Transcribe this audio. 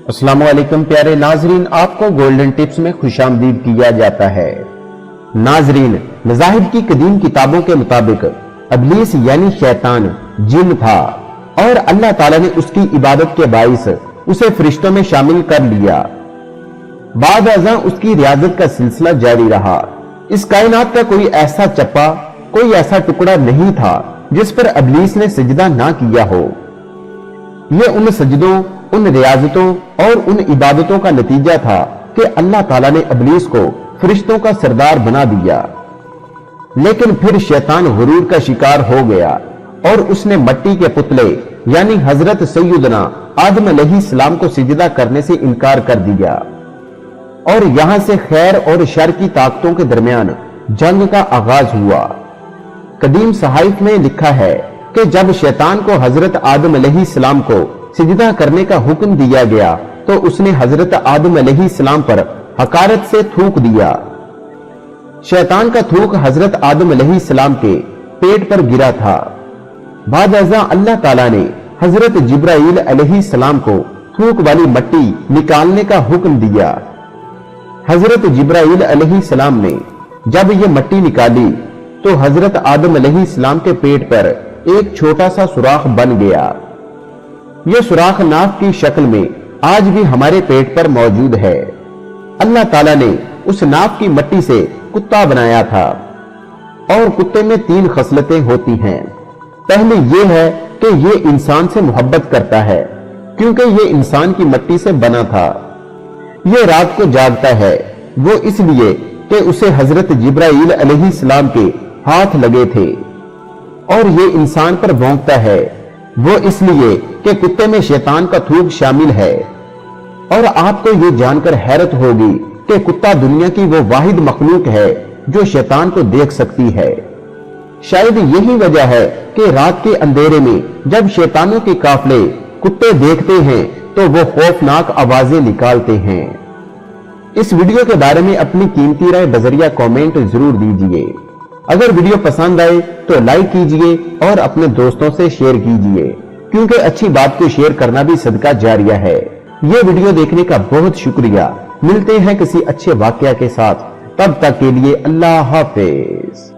अस्सलाम वालेकुम प्यारे नाजरीन, आपको गोल्डन टिप्स में खुशामदीद किया जाता है। नाजरीन, मज़ाहिब की कदीम किताबों के मुताबिक इब्लीस यानी शैतान जिन था और अल्लाह ताला ने उसकी इबादत के बाइस उसे फरिश्तों में शामिल कर लिया। बाद अज़ां उसकी रियाजत का सिलसिला जारी रहा। इस कायनात का कोई ऐसा चप्पा, कोई ऐसा टुकड़ा नहीं था जिस पर इब्लीस ने सजदा ना किया हो। ये उन सजदों, उन रियाजतों और उन इबादतों का नतीजा था कि अल्लाह ताला ने इब्लीस को फरिश्तों का सरदार बना दिया। लेकिन फिर शैतान गुरूर का शिकार हो गया और उसने मट्टी के पुतले यानी हजरत सैयदना आदम अलैहिस्सलाम को सिजदा करने से इनकार कर दिया और यहां से खैर और शर की ताकतों के दरमियान जंग का आगाज हुआ। कदीम सहाइफ में लिखा है कि जब शैतान को हजरत आदम अलैहिस्सलाम को सिजदा करने का हुक्म दिया गया तो उसने हजरत आदम अलैहिस्सलाम पर हकारत से थूक दिया। शैतान का थूक हजरत आदम अलैहिस्सलाम के पेट पर गिरा था। बाद अज़ां अल्लाह ताला ने हजरत जिब्राइल अलैहिस्सलाम को थूक वाली मट्टी निकालने का हुक्म दिया। हजरत जिब्राइल अलैहिस्सलाम ने जब ये मट्टी निकाली तो हजरत आदम अलैहिस्सलाम के पेट पर एक छोटा सा सुराख बन गया। यह सुराख नाक की शक्ल में आज भी हमारे पेट पर मौजूद है। अल्लाह ताला ने उस नाक की मट्टी से कुत्ता बनाया था और कुत्ते में 3 खसलतें होती हैं। पहली ये है कि ये इंसान से मोहब्बत करता है क्योंकि ये इंसान की मट्टी से बना था। ये रात को जागता है, वो इसलिए कि उसे हजरत जिब्राइल अलैहिस्सलाम के हाथ लगे थे। और ये इंसान पर भौंकता है, वो इसलिए कि कुत्ते में शैतान का थूक शामिल है। और आपको ये जानकर हैरत होगी कि कुत्ता दुनिया की वो वाहिद मखलूक है जो शैतान को देख सकती है। शायद यही वजह है कि रात के अंधेरे में जब शैतानों के काफले कुत्ते देखते हैं तो वो खौफनाक आवाजें निकालते हैं। इस वीडियो के बारे में अपनी कीमती राय बजरिया कमेंट जरूर दीजिए। अगर वीडियो पसंद आए तो लाइक कीजिए और अपने दोस्तों से शेयर कीजिए क्योंकि अच्छी बात को शेयर करना भी सदका जारिया है। ये वीडियो देखने का बहुत शुक्रिया। मिलते हैं किसी अच्छे वाकया के साथ, तब तक के लिए अल्लाह हाफिज।